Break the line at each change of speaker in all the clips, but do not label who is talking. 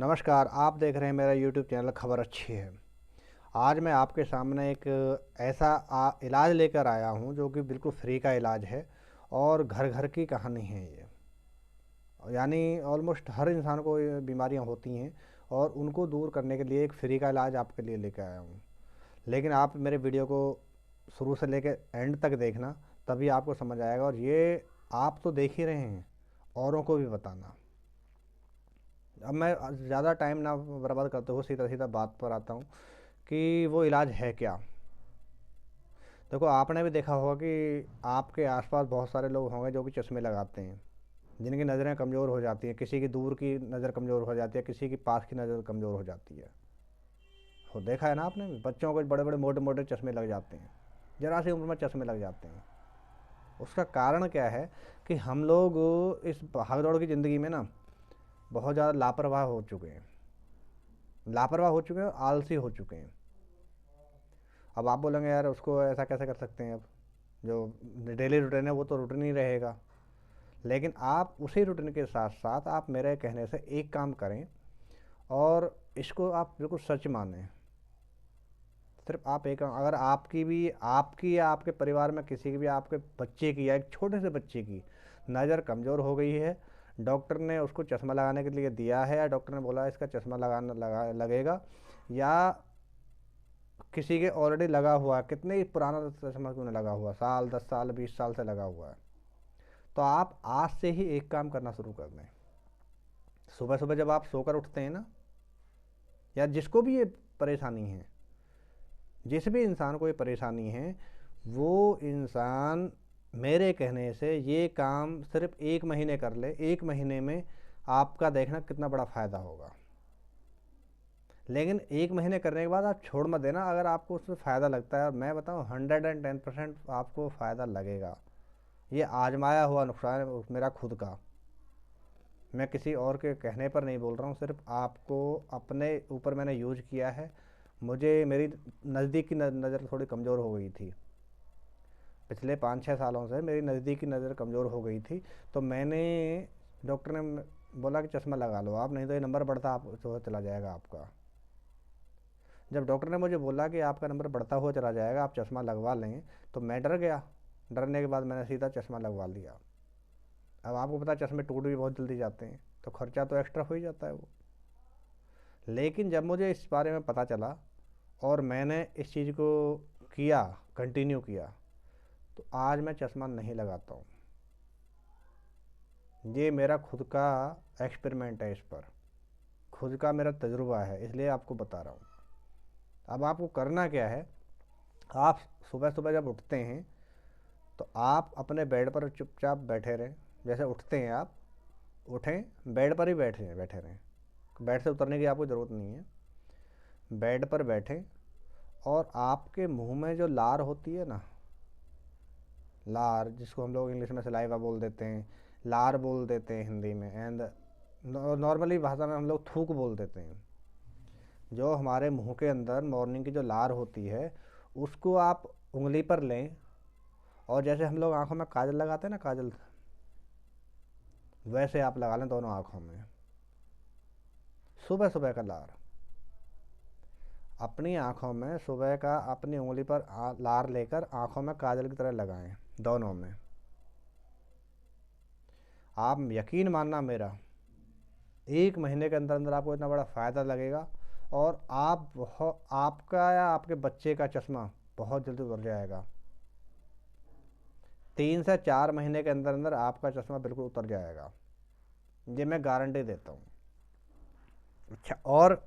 नमस्कार, आप देख रहे हैं मेरा यूट्यूब चैनल खबर अच्छी है। आज मैं आपके सामने एक ऐसा इलाज लेकर आया हूं जो कि बिल्कुल फ्री का इलाज है और घर घर की कहानी है ये। यानी ऑलमोस्ट हर इंसान को ये बीमारियां होती हैं और उनको दूर करने के लिए एक फ्री का इलाज आपके लिए लेकर आया हूं। लेकिन आप मेरे वीडियो को शुरू से लेकर एंड तक देखना, तभी आपको समझ आएगा। और ये आप तो देख ही रहे हैं, औरों को भी बताना। अब मैं ज़्यादा टाइम ना बर्बाद करते हुए सीधा सीधा बात पर आता हूँ कि वो इलाज है क्या। देखो, आपने भी देखा होगा कि आपके आसपास बहुत सारे लोग होंगे जो कि चश्मे लगाते हैं, जिनकी नज़रें कमज़ोर हो जाती हैं। किसी की दूर की नज़र कमज़ोर हो जाती है, किसी की पास की नज़र कमज़ोर हो जाती है। हो देखा है ना आपने भी, बच्चों को बड़े बड़े मोटे मोटे चश्मे लग जाते हैं, ज़रा सी उम्र में चश्मे लग जाते हैं। उसका कारण क्या है कि हम लोग इस भाग दौड़ की ज़िंदगी में ना बहुत ज़्यादा लापरवाह हो चुके हैं, और आलसी हो चुके हैं। अब आप बोलेंगे यार उसको ऐसा कैसे कर सकते हैं। अब जो डेली रूटीन है वो तो रूटीन ही रहेगा, लेकिन आप उसी रूटीन के साथ साथ आप मेरे कहने से एक काम करें और इसको आप बिल्कुल सच मानें। सिर्फ आप एक, अगर आपकी या आपके परिवार में किसी की भी, आपके बच्चे की या एक छोटे से बच्चे की नज़र कमज़ोर हो गई है, डॉक्टर ने उसको चश्मा लगाने के लिए दिया है, या डॉक्टर ने बोला इसका चश्मा लगेगा, या किसी के ऑलरेडी लगा हुआ है, कितने ही पुराना चश्मा क्यों नहीं लगा हुआ, साल 10 साल 20 साल से लगा हुआ है, तो आप आज से ही एक काम करना शुरू कर दें। सुबह सुबह जब आप सोकर उठते हैं ना, या जिसको भी ये परेशानी है, जिस भी इंसान को ये परेशानी है, वो इंसान मेरे कहने से ये काम सिर्फ 1 महीने कर ले। 1 महीने में आपका देखना कितना बड़ा फ़ायदा होगा। लेकिन 1 महीने करने के बाद आप छोड़ मत देना। अगर आपको उसमें फ़ायदा लगता है, और मैं बताऊँ 110% आपको फ़ायदा लगेगा। ये आजमाया हुआ नुकसान है मेरा खुद का। मैं किसी और के कहने पर नहीं बोल रहा हूँ, सिर्फ आपको अपने ऊपर मैंने यूज किया है। मुझे मेरी नज़दीक की नज़र थोड़ी कमज़ोर हो गई थी। पिछले 5-6 सालों से मेरी नज़दीक की नज़र कमज़ोर हो गई थी, तो मैंने, डॉक्टर ने बोला कि चश्मा लगा लो आप, नहीं तो ये नंबर बढ़ता आप जो है चला जाएगा आपका। जब डॉक्टर ने मुझे बोला कि आपका नंबर बढ़ता हुआ चला जाएगा, आप चश्मा लगवा लें, तो मैं डर गया। डरने के बाद मैंने सीधा चश्मा लगवा लिया। अब आपको पता है चश्मे टूट भी बहुत जल्दी जाते हैं, तो खर्चा तो एक्स्ट्रा हो ही जाता है वो। लेकिन जब मुझे इस बारे में पता चला और मैंने इस चीज़ को किया, कंटिन्यू किया, तो आज मैं चश्मा नहीं लगाता हूँ। ये मेरा खुद का एक्सपेरिमेंट है, इस पर खुद का मेरा तजुर्बा है, इसलिए आपको बता रहा हूँ। अब आपको करना क्या है, आप सुबह सुबह जब उठते हैं तो आप अपने बेड पर चुपचाप बैठे रहें। जैसे उठते हैं आप, उठें, बेड पर ही बैठे बैठे रहें। बेड से उतरने की आपको ज़रूरत नहीं है। बेड पर बैठें और आपके मुंह में जो लार होती है ना, लार जिसको हम लोग इंग्लिश में सलाइवा बोल देते हैं, लार बोल देते हैं हिंदी में, एंड नॉर्मली भाषा में हम लोग थूक बोल देते हैं। जो हमारे मुंह के अंदर मॉर्निंग की जो लार होती है, उसको आप उंगली पर लें, और जैसे हम लोग आंखों में काजल लगाते हैं ना, काजल, वैसे आप लगा लें दोनों आँखों में। सुबह सुबह का लार अपनी आँखों में, सुबह का अपनी उंगली पर लार लेकर आँखों में काजल की तरह लगाएं, दोनों में। आप यकीन मानना मेरा, 1 महीने के अंदर अंदर आपको इतना बड़ा फ़ायदा लगेगा, और आपका या आपके बच्चे का चश्मा बहुत जल्दी उतर जाएगा। 3 से 4 महीने के अंदर अंदर आपका चश्मा बिल्कुल उतर जाएगा, ये मैं गारंटी देता हूँ। अच्छा, और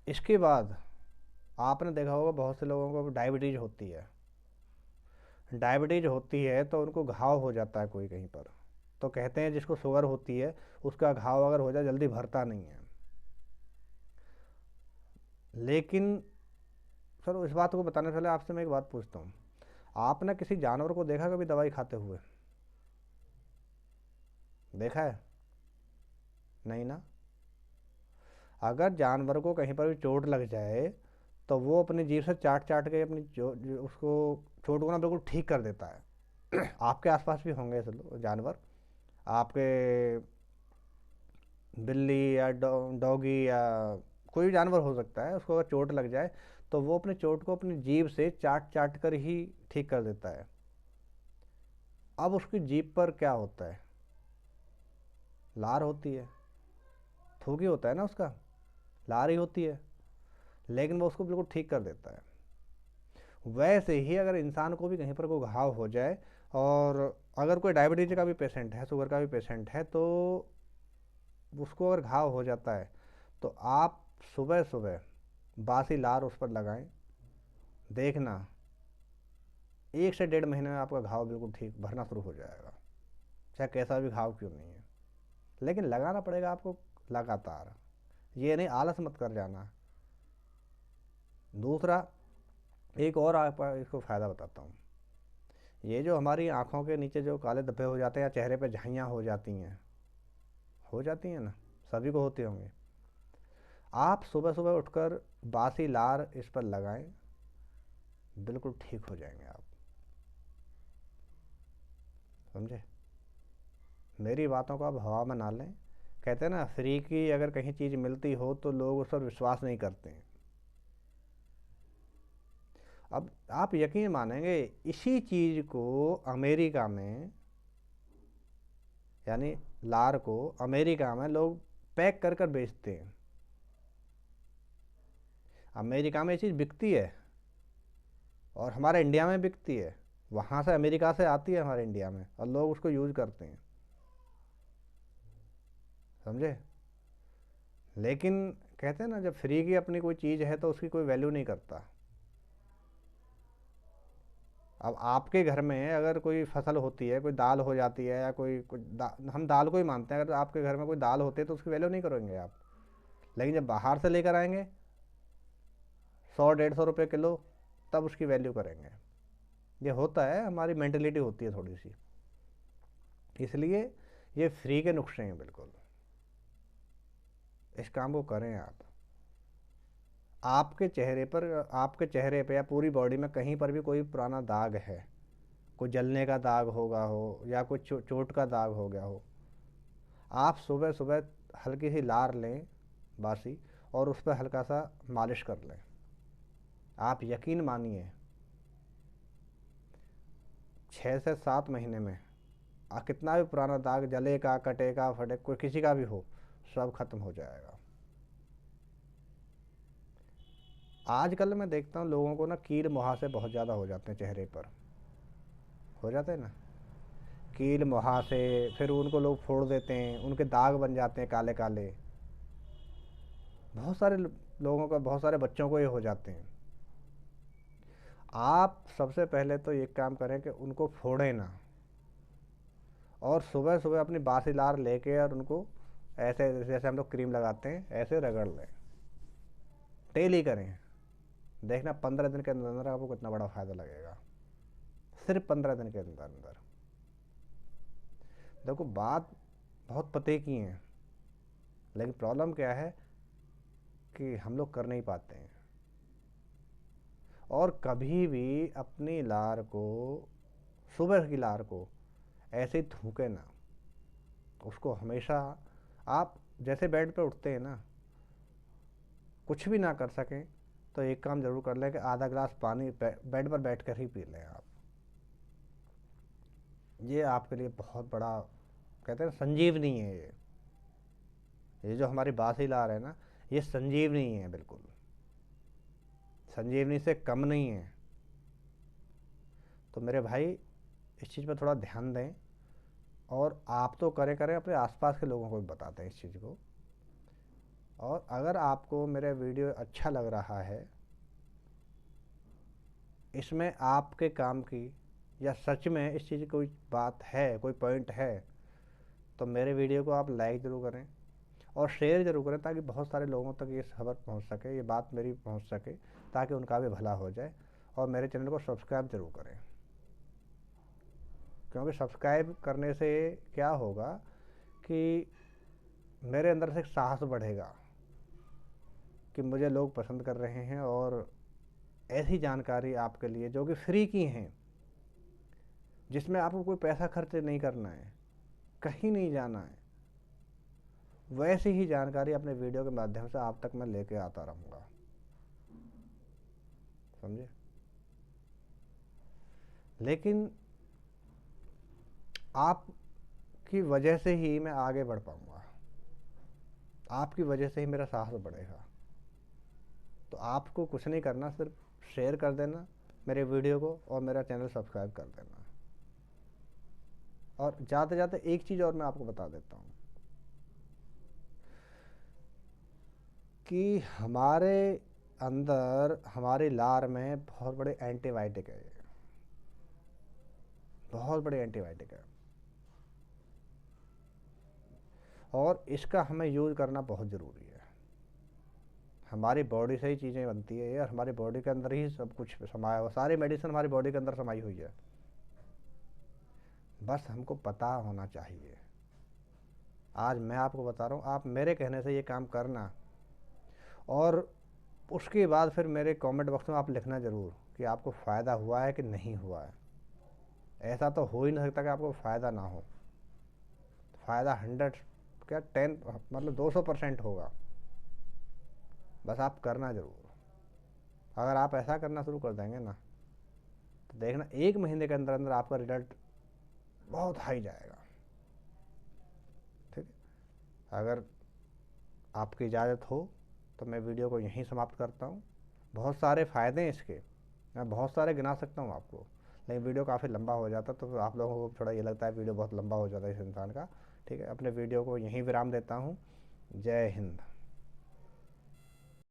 इसके बाद आपने देखा होगा बहुत से लोगों को डायबिटीज़ होती है। डायबिटीज़ होती है तो उनको घाव हो जाता है कोई कहीं पर, तो कहते हैं जिसको शुगर होती है उसका घाव अगर हो जाए जल्दी भरता नहीं है। लेकिन सर, इस बात को बताने से पहले आपसे मैं एक बात पूछता हूँ, आपने किसी जानवर को देखा कभी दवाई खाते हुए? देखा है? नहीं ना। अगर जानवर को कहीं पर भी चोट लग जाए तो वो अपनी जीभ से चाट चाट के अपनी उसको चोट को ना बिल्कुल ठीक कर देता है। आपके आसपास भी होंगे ऐसे जानवर, आपके बिल्ली या डॉगी या कोई भी जानवर हो सकता है, उसको अगर चोट लग जाए तो वो अपने चोट को अपनी जीभ से चाट चाट कर ही ठीक कर देता है। अब उसकी जीभ पर क्या होता है? लार होती है, थूकी होता है ना उसका, लार ही होती है, लेकिन वो उसको बिल्कुल ठीक कर देता है। वैसे ही अगर इंसान को भी कहीं पर कोई घाव हो जाए, और अगर कोई डायबिटीज का भी पेशेंट है, शुगर का भी पेशेंट है, तो उसको अगर घाव हो जाता है तो आप सुबह सुबह बासी लार उस पर लगाएं। देखना 1 से 1.5 महीने में आपका घाव बिल्कुल ठीक भरना शुरू हो जाएगा, चाहे कैसा भी घाव क्यों नहीं है। लेकिन लगाना पड़ेगा आपको लगातार, ये नहीं आलस मत कर जाना। दूसरा, एक और आप इसको फ़ायदा बताता हूँ। ये जो हमारी आँखों के नीचे जो काले धब्बे हो जाते हैं या चेहरे पे झाइयाँ हो जाती हैं ना, सभी को होते होंगे। आप सुबह सुबह उठकर बासी लार इस पर लगाएं, बिल्कुल ठीक हो जाएंगे आप। समझे? मेरी बातों को आप हवा में ना लें। कहते हैं ना, फ्री की अगर कहीं चीज़ मिलती हो तो लोग उस पर विश्वास नहीं करते हैं। अब आप यकीन मानेंगे, इसी चीज़ को अमेरिका में, यानी लार को अमेरिका में लोग पैक कर कर बेचते हैं। अमेरिका में ये चीज़ बिकती है और हमारे इंडिया में बिकती है। वहाँ से अमेरिका से आती है हमारे इंडिया में और लोग उसको यूज़ करते हैं। समझे? लेकिन कहते हैं ना, जब फ्री की अपनी कोई चीज़ है तो उसकी कोई वैल्यू नहीं करता। अब आपके घर में अगर कोई फसल होती है, कोई दाल हो जाती है, या हम दाल को ही मानते हैं, अगर आपके घर में कोई दाल होती है तो उसकी वैल्यू नहीं करेंगे आप। लेकिन जब बाहर से लेकर आएंगे 100-150 रुपये किलो, तब उसकी वैल्यू करेंगे। ये होता है, हमारी मेंटेलिटी होती है थोड़ी सी। इसलिए ये फ्री के नुस्खे हैं बिल्कुल। इस काम को करें आप। आपके चेहरे पे या पूरी बॉडी में कहीं पर भी कोई पुराना दाग है, कोई जलने का दाग होगा हो, या कोई चोट का दाग हो गया हो, आप सुबह सुबह हल्की सी लार लें बासी, और उस पर हल्का सा मालिश कर लें। आप यकीन मानिए 6 से 7 महीने में कितना भी पुराना दाग, जलेगा, कटेगा, फटे, कोई किसी का भी हो, सब खत्म हो जाएगा। आजकल मैं देखता हूँ लोगों को ना कील मुहासे बहुत ज़्यादा हो जाते हैं चेहरे पर, हो जाते हैं ना कील मुहासे। फिर उनको लोग फोड़ देते हैं, उनके दाग बन जाते हैं काले काले। बहुत सारे लोगों का, बहुत सारे बच्चों को ये हो जाते हैं। आप सबसे पहले तो ये काम करें कि उनको फोड़ें ना, और सुबह सुबह अपनी बासी लार लेके और उनको ऐसे, जैसे हम लोग क्रीम लगाते हैं, ऐसे रगड़ लें। डेली करें। देखना 15 दिन के अंदर अंदर आपको कितना बड़ा फ़ायदा लगेगा। सिर्फ 15 दिन के अंदर अंदर। देखो, बात बहुत पते की है, लेकिन प्रॉब्लम क्या है कि हम लोग कर नहीं पाते हैं। और कभी भी अपनी लार को, सुबह की लार को ऐसे ही थूके ना। उसको हमेशा, आप जैसे बेड पे उठते हैं ना, कुछ भी ना कर सकें तो एक काम ज़रूर कर लें कि आधा गिलास पानी बेड पर बैठ कर ही पी लें आप। ये आपके लिए बहुत बड़ा, कहते हैं संजीवनी है ये जो हमारी बासी लार है ना, ये संजीवनी है बिल्कुल, संजीवनी से कम नहीं है। तो मेरे भाई, इस चीज़ पर थोड़ा ध्यान दें। और आप तो करें करें, अपने आसपास के लोगों को भी बताते हैं इस चीज़ को। और अगर आपको मेरा वीडियो अच्छा लग रहा है, इसमें आपके काम की, या सच में इस चीज़ की कोई बात है, कोई पॉइंट है, तो मेरे वीडियो को आप लाइक ज़रूर करें और शेयर ज़रूर करें, ताकि बहुत सारे लोगों तक ये खबर पहुंच सके, ये बात मेरी पहुंच सके, ताकि उनका भी भला हो जाए। और मेरे चैनल को सब्सक्राइब ज़रूर करें, क्योंकि सब्सक्राइब करने से क्या होगा कि मेरे अंदर से एक साहस बढ़ेगा कि मुझे लोग पसंद कर रहे हैं, और ऐसी जानकारी आपके लिए जो कि फ्री की हैं, जिसमें आपको कोई पैसा खर्च नहीं करना है, कहीं नहीं जाना है, वैसी ही जानकारी अपने वीडियो के माध्यम से आप तक मैं लेके आता रहूँगा, समझे। लेकिन आपकी वजह से ही मैं आगे बढ़ पाऊँगा, आपकी वजह से ही मेरा साहस बढ़ेगा। तो आपको कुछ नहीं करना, सिर्फ शेयर कर देना मेरे वीडियो को और मेरा चैनल सब्सक्राइब कर देना। और जाते जाते एक चीज़ और मैं आपको बता देता हूँ कि हमारे अंदर, हमारी लार में बहुत बड़े एंटीबायोटिक है, बहुत बड़े एंटीबायोटिक है, और इसका हमें यूज़ करना बहुत ज़रूरी है। हमारी बॉडी से ही चीज़ें बनती है और हमारी बॉडी के अंदर ही सब कुछ समाया हुआ, सारी मेडिसिन हमारी बॉडी के अंदर समाई हुई है, बस हमको पता होना चाहिए। आज मैं आपको बता रहा हूँ, आप मेरे कहने से ये काम करना, और उसके बाद फिर मेरे कमेंट बॉक्स में आप लिखना ज़रूर कि आपको फ़ायदा हुआ है कि नहीं हुआ है। ऐसा तो हो ही नहीं सकता कि आपको फ़ायदा ना हो। फ़ायदा 100 क्या 10 मतलब 200% होगा। बस आप करना ज़रूर। अगर आप ऐसा करना शुरू कर देंगे ना, तो देखना 1 महीने के अंदर अंदर आपका रिजल्ट बहुत हाई जाएगा। ठीक है, अगर आपकी इजाज़त हो तो मैं वीडियो को यहीं समाप्त करता हूँ। बहुत सारे फ़ायदे हैं इसके, मैं बहुत सारे गिना सकता हूँ आपको, लेकिन वीडियो काफ़ी लंबा हो जाता, तो आप लोगों को थोड़ा ये लगता है वीडियो बहुत लंबा हो जाता है इस इंसान का। ठीक है, अपने वीडियो को यहीं विराम देता हूँ। जय हिंद।